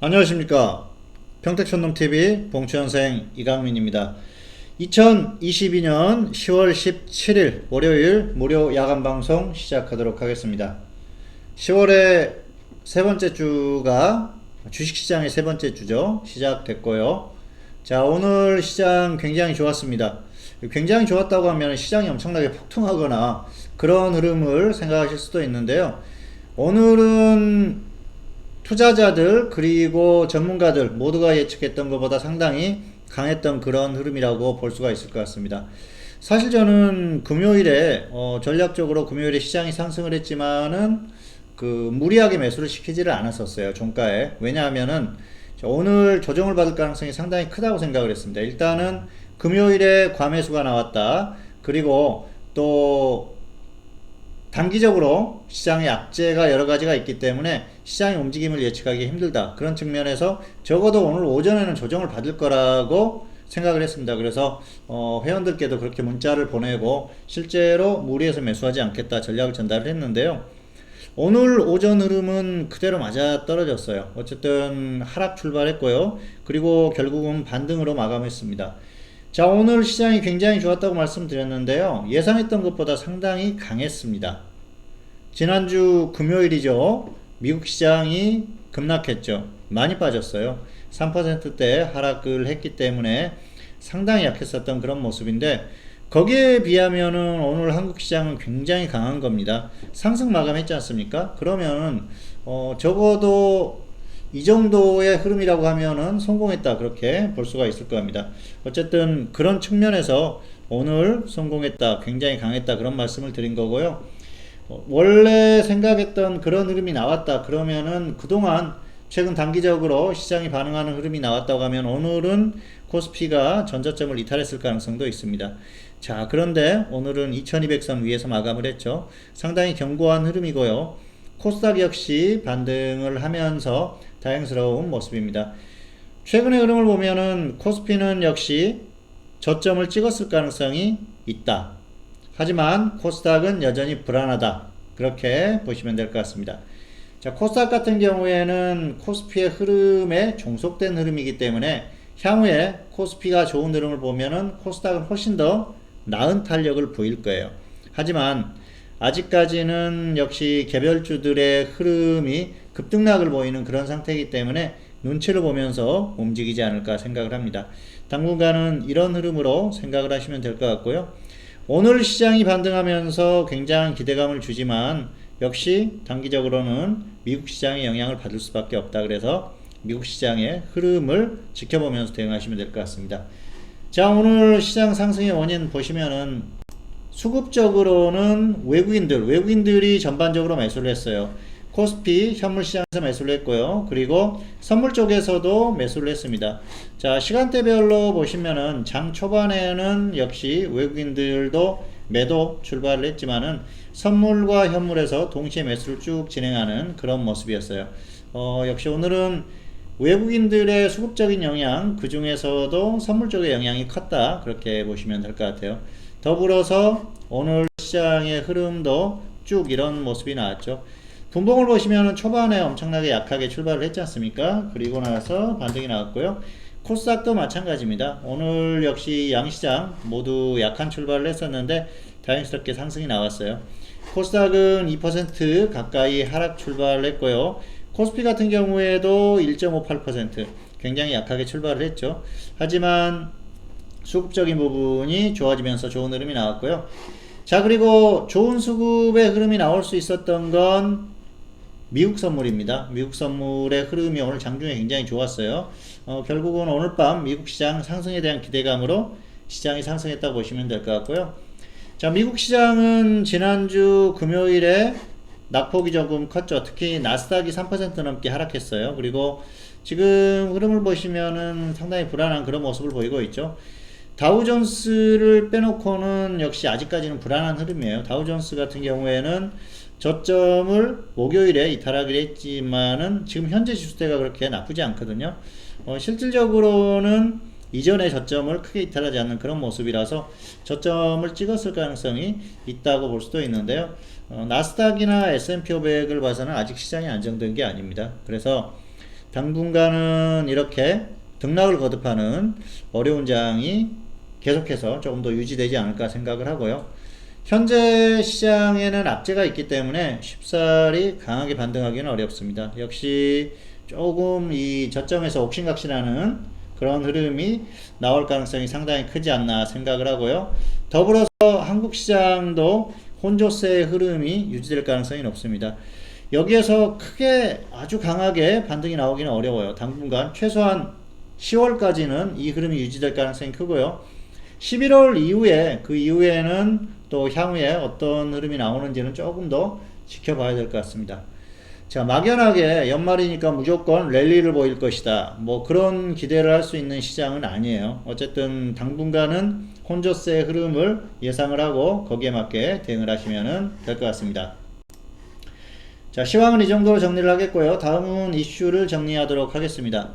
안녕하십니까. 평택촌놈TV 봉추현생 이강민입니다. 2022년 10월 17일 월요일 무료 야간방송 시작하도록 하겠습니다. 10월의 세 번째 주가 주식시장의 세 번째 주죠. 시작됐고요. 자, 오늘 시장 굉장히 좋았습니다. 굉장히 좋았다고 하면 시장이 엄청나게 폭등하거나 그런 흐름을 생각하실 수도 있는데요. 오늘은 투자자들 그리고 전문가들 모두가 예측했던 것보다 상당히 강했던 그런 흐름이라고 볼 수가 있을 것 같습니다. 사실 저는 금요일에 전략적으로 금요일에 시장이 상승을 했지만은 무리하게 매수를 시키지를 않았었어요. 종가에. 왜냐하면은 오늘 조정을 받을 가능성이 상당히 크다고 생각을 했습니다. 일단은 금요일에 과매수가 나왔다. 그리고 또 단기적으로 시장의 악재가 여러 가지가 있기 때문에 시장의 움직임을 예측하기 힘들다. 그런 측면에서 적어도 오늘 오전에는 조정을 받을 거라고 생각을 했습니다. 그래서 회원들께도 그렇게 문자를 보내고 실제로 무리해서 매수하지 않겠다 전략을 전달을 했는데요. 오늘 오전 흐름은 그대로 맞아 떨어졌어요. 어쨌든 하락 출발했고요. 그리고 결국은 반등으로 마감했습니다. 자, 오늘 시장이 굉장히 좋았다고 말씀드렸는데요. 예상했던 것보다 상당히 강했습니다. 지난주 금요일이죠. 미국 시장이 급락했죠. 많이 빠졌어요. 3%대 하락을 했기 때문에 상당히 약했었던 그런 모습인데 거기에 비하면은 오늘 한국 시장은 굉장히 강한 겁니다. 상승 마감했지 않습니까? 그러면 적어도 이 정도의 흐름이라고 하면은 성공했다 그렇게 볼 수가 있을 겁니다. 어쨌든 그런 측면에서 오늘 성공했다, 굉장히 강했다 그런 말씀을 드린 거고요. 원래 생각했던 그런 흐름이 나왔다 그러면은 그동안 최근 단기적으로 시장이 반응하는 흐름이 나왔다고 하면 오늘은 코스피가 전저점을 이탈했을 가능성도 있습니다. 자, 그런데 오늘은 2200선 위에서 마감을 했죠. 상당히 견고한 흐름이고요. 코스닥 역시 반등을 하면서 다행스러운 모습입니다. 최근의 흐름을 보면은 코스피는 역시 저점을 찍었을 가능성이 있다. 하지만 코스닥은 여전히 불안하다. 그렇게 보시면 될 것 같습니다. 자, 코스닥 같은 경우에는 코스피의 흐름에 종속된 흐름이기 때문에 향후에 코스피가 좋은 흐름을 보면은 코스닥은 훨씬 더 나은 탄력을 보일 거예요. 하지만 아직까지는 역시 개별주들의 흐름이 급등락을 보이는 그런 상태이기 때문에 눈치를 보면서 움직이지 않을까 생각을 합니다. 당분간은 이런 흐름으로 생각을 하시면 될 것 같고요. 오늘 시장이 반등하면서 굉장한 기대감을 주지만 역시 단기적으로는 미국 시장의 영향을 받을 수밖에 없다. 그래서 미국 시장의 흐름을 지켜보면서 대응하시면 될 것 같습니다. 자, 오늘 시장 상승의 원인 보시면은 수급적으로는 외국인들이 전반적으로 매수를 했어요. 코스피 현물시장에서 매수를 했고요. 그리고 선물 쪽에서도 매수를 했습니다. 자, 시간대별로 보시면은 장 초반에는 역시 외국인들도 매도 출발을 했지만은 선물과 현물에서 동시에 매수를 쭉 진행하는 그런 모습이었어요. 역시 오늘은 외국인들의 수급적인 영향, 그 중에서도 선물 쪽의 영향이 컸다. 그렇게 보시면 될 것 같아요. 더불어서 오늘 시장의 흐름도 쭉 이런 모습이 나왔죠. 분봉을 보시면 초반에 엄청나게 약하게 출발을 했지 않습니까? 그리고 나서 반등이 나왔고요. 코스닥도 마찬가지입니다. 오늘 역시 양시장 모두 약한 출발을 했었는데 다행스럽게 상승이 나왔어요. 코스닥은 2% 가까이 하락 출발을 했고요. 코스피 같은 경우에도 1.58% 굉장히 약하게 출발을 했죠. 하지만 수급적인 부분이 좋아지면서 좋은 흐름이 나왔고요. 자, 그리고 좋은 수급의 흐름이 나올 수 있었던 건 미국 선물입니다. 미국 선물의 흐름이 오늘 장중에 굉장히 좋았어요. 결국은 오늘 밤 미국 시장 상승에 대한 기대감으로 시장이 상승했다고 보시면 될 것 같고요. 자, 미국 시장은 지난주 금요일에 낙폭이 조금 컸죠. 특히 나스닥이 3% 넘게 하락했어요. 그리고 지금 흐름을 보시면은 상당히 불안한 그런 모습을 보이고 있죠. 다우존스를 빼놓고는 역시 아직까지는 불안한 흐름이에요. 다우존스 같은 경우에는 저점을 목요일에 이탈하기로 했지만은 지금 현재 지수대가 그렇게 나쁘지 않거든요. 실질적으로는 이전의 저점을 크게 이탈하지 않는 그런 모습이라서 저점을 찍었을 가능성이 있다고 볼 수도 있는데요. 나스닥이나 S&P 500을 봐서는 아직 시장이 안정된 게 아닙니다. 그래서 당분간은 이렇게 등락을 거듭하는 어려운 장이 계속해서 조금 더 유지되지 않을까 생각을 하고요. 현재 시장에는 악재가 있기 때문에 쉽사리 강하게 반등하기는 어렵습니다. 역시 조금 이 저점에서 옥신각신하는 그런 흐름이 나올 가능성이 상당히 크지 않나 생각을 하고요. 더불어서 한국 시장도 혼조세의 흐름이 유지될 가능성이 높습니다. 여기에서 크게 아주 강하게 반등이 나오기는 어려워요. 당분간 최소한 10월까지는 이 흐름이 유지될 가능성이 크고요. 11월 이후에 그 이후에는 또 향후에 어떤 흐름이 나오는지는 조금 더 지켜봐야 될 것 같습니다. 자, 막연하게 연말이니까 무조건 랠리를 보일 것이다, 뭐 그런 기대를 할 수 있는 시장은 아니에요. 어쨌든 당분간은 혼조세의 흐름을 예상을 하고 거기에 맞게 대응을 하시면 될 것 같습니다. 자, 시황은 이 정도로 정리를 하겠고요. 다음은 이슈를 정리하도록 하겠습니다.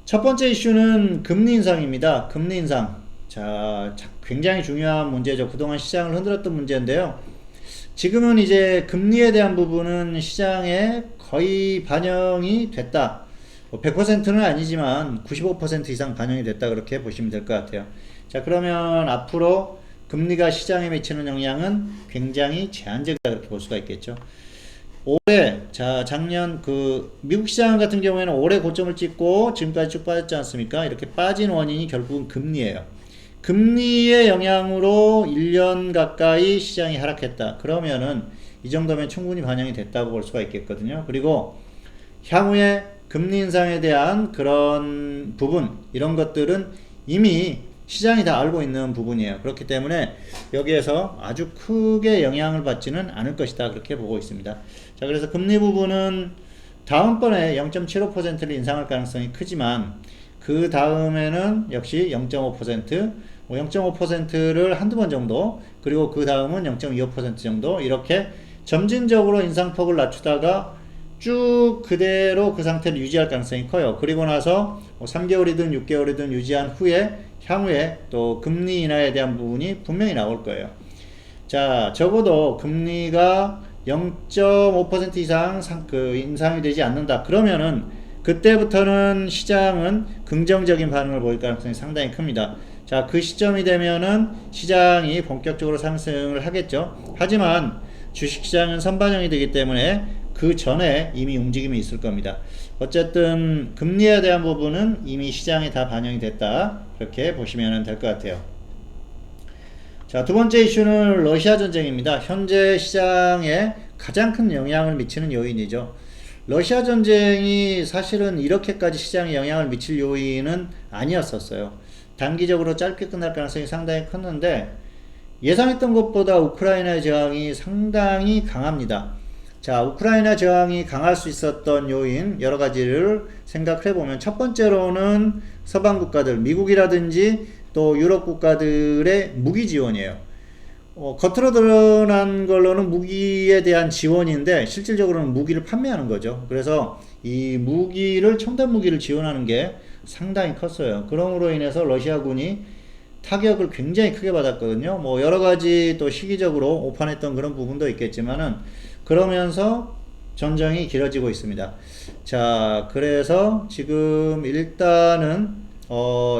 첫 번째 이슈는 금리 인상입니다. 금리 인상. 자, 굉장히 중요한 문제죠. 그동안 시장을 흔들었던 문제인데요. 지금은 이제 금리에 대한 부분은 시장에 거의 반영이 됐다. 100%는 아니지만 95% 이상 반영이 됐다, 그렇게 보시면 될 것 같아요. 자, 그러면 앞으로 금리가 시장에 미치는 영향은 굉장히 제한적이다, 그렇게 볼 수가 있겠죠. 올해, 자, 작년 미국 시장 같은 경우에는 올해 고점을 찍고 지금까지 쭉 빠졌지 않습니까? 이렇게 빠진 원인이 결국은 금리예요. 금리의 영향으로 1년 가까이 시장이 하락했다. 그러면은 이 정도면 충분히 반영이 됐다고 볼 수가 있겠거든요. 그리고 향후에 금리 인상에 대한 그런 부분, 이런 것들은 이미 시장이 다 알고 있는 부분이에요. 그렇기 때문에 여기에서 아주 크게 영향을 받지는 않을 것이다, 그렇게 보고 있습니다. 자, 그래서 금리 부분은 다음번에 0.75%를 인상할 가능성이 크지만 그 다음에는 역시 0.5%, 0.5%를 한두 번 정도, 그리고 그 다음은 0.25% 정도, 이렇게 점진적으로 인상폭을 낮추다가 쭉 그대로 그 상태를 유지할 가능성이 커요. 그리고 나서 3개월이든 6개월이든 유지한 후에 향후에 또 금리 인하에 대한 부분이 분명히 나올 거예요. 자, 적어도 금리가 0.5% 이상 인상이 되지 않는다. 그러면은 그때부터는 시장은 긍정적인 반응을 보일 가능성이 상당히 큽니다. 자, 그 시점이 되면은 시장이 본격적으로 상승을 하겠죠. 하지만 주식시장은 선반영이 되기 때문에 그 전에 이미 움직임이 있을 겁니다. 어쨌든 금리에 대한 부분은 이미 시장에 다 반영이 됐다, 그렇게 보시면 될 것 같아요. 자, 두 번째 이슈는 러시아 전쟁입니다. 현재 시장에 가장 큰 영향을 미치는 요인이죠. 러시아 전쟁이 사실은 이렇게까지 시장에 영향을 미칠 요인은 아니었었어요. 단기적으로 짧게 끝날 가능성이 상당히 컸는데 예상했던 것보다 우크라이나의 저항이 상당히 강합니다. 자, 우크라이나 저항이 강할 수 있었던 요인 여러 가지를 생각해 보면, 첫 번째로는 서방 국가들, 미국이라든지 또 유럽 국가들의 무기 지원이에요. 겉으로 드러난 걸로는 무기에 대한 지원인데 실질적으로는 무기를 판매하는 거죠. 그래서 이 무기를, 첨단 무기를 지원하는 게 상당히 컸어요. 그러므로 인해서 러시아군이 타격을 굉장히 크게 받았거든요. 뭐 여러 가지 또 시기적으로 오판했던 그런 부분도 있겠지만은, 그러면서 전쟁이 길어지고 있습니다. 자, 그래서 지금 일단은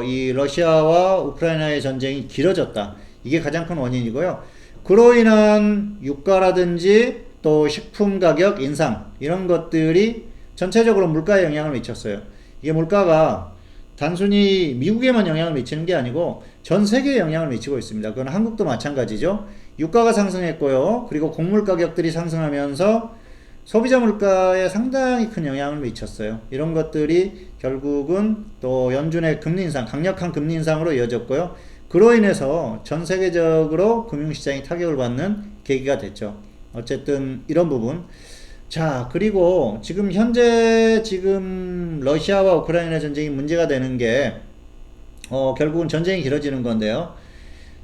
이 러시아와 우크라이나의 전쟁이 길어졌다, 이게 가장 큰 원인이고요. 그로 인한 유가라든지 또 식품 가격 인상, 이런 것들이 전체적으로 물가에 영향을 미쳤어요. 이게 물가가 단순히 미국에만 영향을 미치는 게 아니고 전 세계에 영향을 미치고 있습니다. 그건 한국도 마찬가지죠. 유가가 상승했고요. 그리고 곡물 가격들이 상승하면서 소비자 물가에 상당히 큰 영향을 미쳤어요. 이런 것들이 결국은 또 연준의 금리 인상, 강력한 금리 인상으로 이어졌고요. 그로 인해서 전 세계적으로 금융시장이 타격을 받는 계기가 됐죠. 어쨌든 이런 부분. 자, 그리고 현재 러시아와 우크라이나 전쟁이 문제가 되는 게 결국은 전쟁이 길어지는 건데요.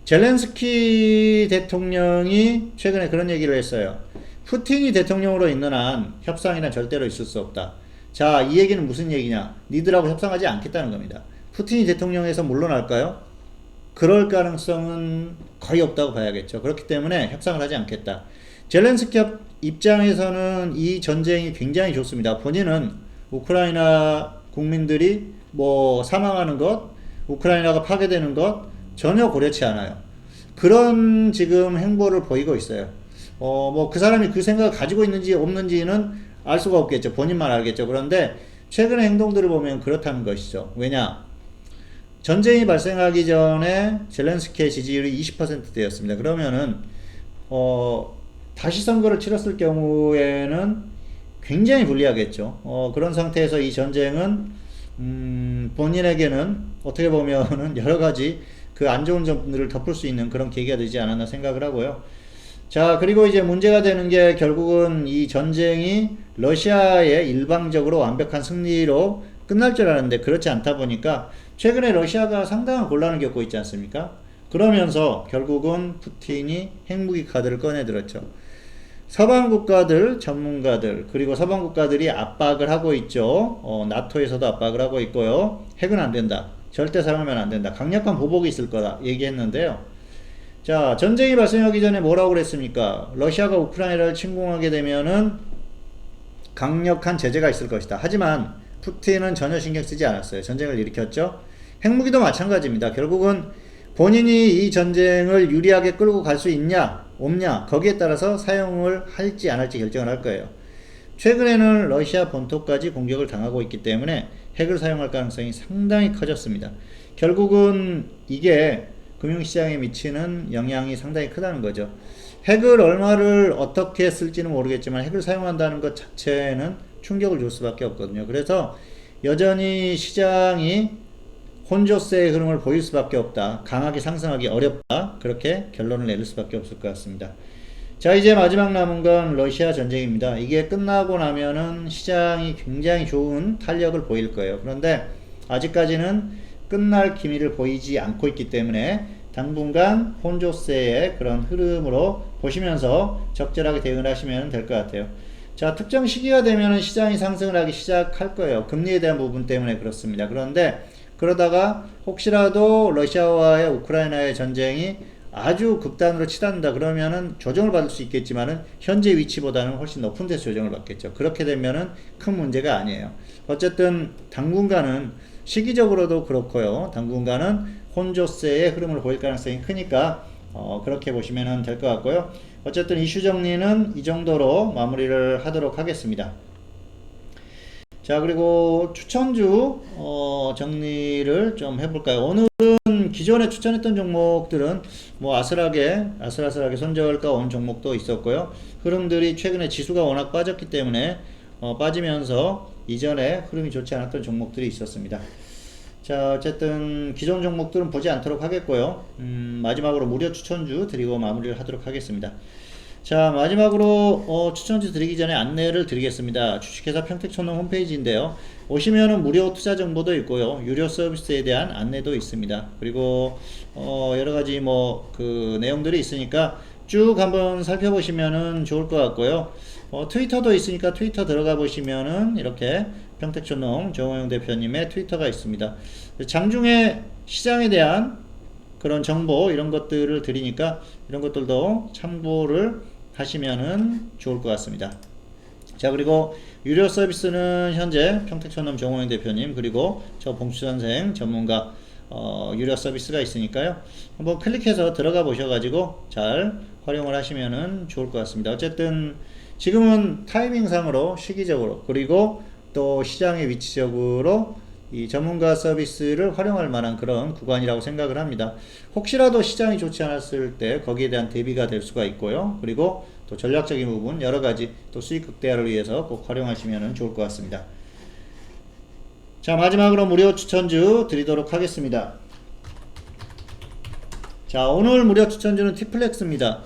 젤렌스키 대통령이 최근에 그런 얘기를 했어요. 푸틴이 대통령으로 있는 한 협상이란 절대로 있을 수 없다. 자, 이 얘기는 무슨 얘기냐? 니들하고 협상하지 않겠다는 겁니다. 푸틴이 대통령에서 물러날까요? 그럴 가능성은 거의 없다고 봐야겠죠. 그렇기 때문에 협상을 하지 않겠다. 젤렌스키 입장에서는 이 전쟁이 굉장히 좋습니다. 본인은 우크라이나 국민들이 뭐 사망하는 것, 우크라이나가 파괴되는 것 전혀 고려치 않아요. 그런 지금 행보를 보이고 있어요. 뭐 그 사람이 그 생각을 가지고 있는지 없는지는 알 수가 없겠죠. 본인만 알겠죠. 그런데 최근의 행동들을 보면 그렇다는 것이죠. 왜냐? 전쟁이 발생하기 전에 젤렌스키의 지지율이 20%대였습니다. 그러면은 다시 선거를 치렀을 경우에는 굉장히 불리하겠죠. 그런 상태에서 이 전쟁은 본인에게는 어떻게 보면은 여러 가지 그 안 좋은 점들을 덮을 수 있는 그런 계기가 되지 않았나 생각을 하고요. 자, 그리고 이제 문제가 되는 게 결국은 이 전쟁이 러시아의 일방적으로 완벽한 승리로 끝날 줄 알았는데 그렇지 않다 보니까 최근에 러시아가 상당한 곤란을 겪고 있지 않습니까? 그러면서 결국은 푸틴이 핵무기 카드를 꺼내들었죠. 서방 국가들, 전문가들, 그리고 서방 국가들이 압박을 하고 있죠. 나토에서도 압박을 하고 있고요. 핵은 안 된다. 절대 사용하면 안 된다. 강력한 보복이 있을 거다. 얘기했는데요. 자, 전쟁이 발생하기 전에 뭐라고 그랬습니까? 러시아가 우크라이나를 침공하게 되면은 강력한 제재가 있을 것이다. 하지만 푸틴은 전혀 신경 쓰지 않았어요. 전쟁을 일으켰죠. 핵무기도 마찬가지입니다. 결국은 본인이 이 전쟁을 유리하게 끌고 갈 수 있냐, 없냐, 거기에 따라서 사용을 할지 안 할지 결정을 할 거예요. 최근에는 러시아 본토까지 공격을 당하고 있기 때문에 핵을 사용할 가능성이 상당히 커졌습니다. 결국은 이게 금융시장에 미치는 영향이 상당히 크다는 거죠. 핵을 얼마를 어떻게 쓸지는 모르겠지만 핵을 사용한다는 것 자체는 충격을 줄 수밖에 없거든요. 그래서 여전히 시장이 혼조세의 흐름을 보일 수밖에 없다. 강하게 상승하기 어렵다. 그렇게 결론을 내릴 수밖에 없을 것 같습니다. 자, 이제 마지막 남은 건 러시아 전쟁입니다. 이게 끝나고 나면은 시장이 굉장히 좋은 탄력을 보일 거예요. 그런데 아직까지는 끝날 기미를 보이지 않고 있기 때문에 당분간 혼조세의 그런 흐름으로 보시면서 적절하게 대응을 하시면 될 것 같아요. 자, 특정 시기가 되면 시장이 상승을 하기 시작할 거예요. 금리에 대한 부분 때문에 그렇습니다. 그런데 그러다가 혹시라도 러시아와의 우크라이나의 전쟁이 아주 극단으로 치닫는다 그러면은 조정을 받을 수 있겠지만은 현재 위치보다는 훨씬 높은 데서 조정을 받겠죠. 그렇게 되면은 큰 문제가 아니에요. 어쨌든 당분간은 시기적으로도 그렇고요. 당분간은 혼조세의 흐름을 보일 가능성이 크니까 그렇게 보시면 될 것 같고요. 어쨌든 이슈 정리는 이 정도로 마무리를 하도록 하겠습니다. 자, 그리고 추천주 정리를 좀 해볼까요? 오늘은 기존에 추천했던 종목들은 뭐 아슬아슬하게 손절가 온 종목도 있었고요. 흐름들이 최근에 지수가 워낙 빠졌기 때문에 빠지면서 이전에 흐름이 좋지 않았던 종목들이 있었습니다. 자, 어쨌든 기존 종목들은 보지 않도록 하겠고요. 마지막으로 무료 추천주 드리고 마무리를 하도록 하겠습니다. 자, 마지막으로 추천주 드리기 전에 안내를 드리겠습니다. 주식회사 평택촌농 홈페이지인데요. 오시면은 무료 투자 정보도 있고요. 유료 서비스에 대한 안내도 있습니다. 그리고 여러가지 뭐 그 내용들이 있으니까 쭉 한번 살펴보시면은 좋을 것 같고요. 트위터도 있으니까 트위터 들어가 보시면은 이렇게 평택촌농 정호영 대표님의 트위터가 있습니다. 장중에 시장에 대한 그런 정보 이런 것들을 드리니까 이런 것들도 참고를 하시면은 좋을 것 같습니다. 자, 그리고 유료 서비스는 현재 평택촌농 정호영 대표님 그리고 저 봉수선생 전문가 유료 서비스가 있으니까요. 한번 클릭해서 들어가 보셔가지고 잘 활용을 하시면은 좋을 것 같습니다. 어쨌든 지금은 타이밍상으로 시기적으로 그리고 또 시장의 위치적으로 이 전문가 서비스를 활용할 만한 그런 구간이라고 생각을 합니다. 혹시라도 시장이 좋지 않았을 때 거기에 대한 대비가 될 수가 있고요. 그리고 또 전략적인 부분 여러가지 또 수익 극대화를 위해서 꼭 활용하시면 좋을 것 같습니다. 자, 마지막으로 무료 추천주 드리도록 하겠습니다. 자, 오늘 무료 추천주는 티플렉스입니다.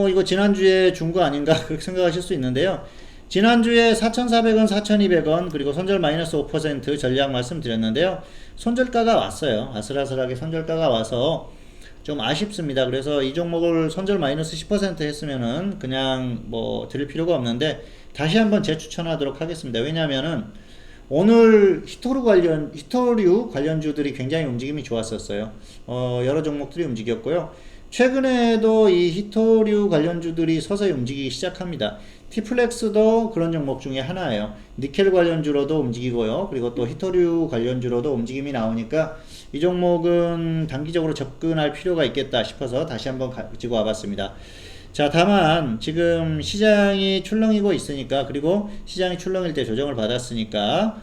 이거 지난주에 준 거 아닌가 그렇게 생각하실 수 있는데요. 지난주에 4,400원, 4,200원 그리고 손절 마이너스 5% 전략 말씀드렸는데요. 손절가가 왔어요. 아슬아슬하게 손절가가 와서 좀 아쉽습니다. 그래서 이 종목을 손절 마이너스 10% 했으면은 그냥 뭐 드릴 필요가 없는데 다시 한번 재추천하도록 하겠습니다. 왜냐면은 오늘 히토류 관련주들이 굉장히 움직임이 좋았었어요. 여러 종목들이 움직였고요. 최근에도 이 히토류 관련주들이 서서히 움직이기 시작합니다. 티플렉스도 그런 종목 중에 하나예요. 니켈 관련주로도 움직이고요. 그리고 또 히토류 관련주로도 움직임이 나오니까 이 종목은 단기적으로 접근할 필요가 있겠다 싶어서 다시 한번 가지고 와봤습니다. 자, 다만 지금 시장이 출렁이고 있으니까, 그리고 시장이 출렁일 때 조정을 받았으니까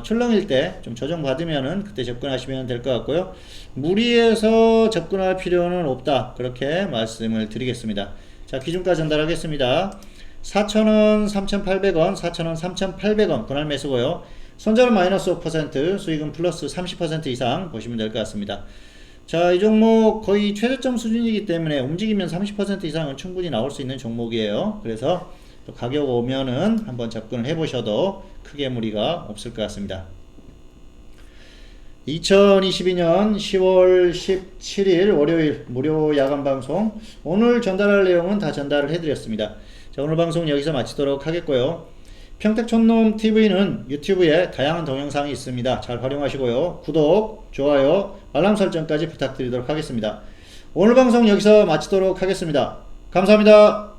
출렁일 때 좀 조정 받으면은 그때 접근하시면 될 것 같고요. 무리해서 접근할 필요는 없다, 그렇게 말씀을 드리겠습니다. 자, 기준가 전달하겠습니다. 4,000원, 3,800원, 4,000원, 3,800원 분할 매수고요. 손절은 마이너스 5%, 수익은 플러스 30% 이상 보시면 될 것 같습니다. 자, 이 종목 거의 최저점 수준이기 때문에 움직이면 30% 이상은 충분히 나올 수 있는 종목이에요. 그래서 또 가격 오면은 한번 접근을 해보셔도 크게 무리가 없을 것 같습니다. 2022년 10월 17일 월요일 무료 야간 방송, 오늘 전달할 내용은 다 전달을 해드렸습니다. 자, 오늘 방송 여기서 마치도록 하겠고요. 평택촌놈TV는 유튜브에 다양한 동영상이 있습니다. 잘 활용하시고요. 구독, 좋아요, 알람 설정까지 부탁드리도록 하겠습니다. 오늘 방송 여기서 마치도록 하겠습니다. 감사합니다.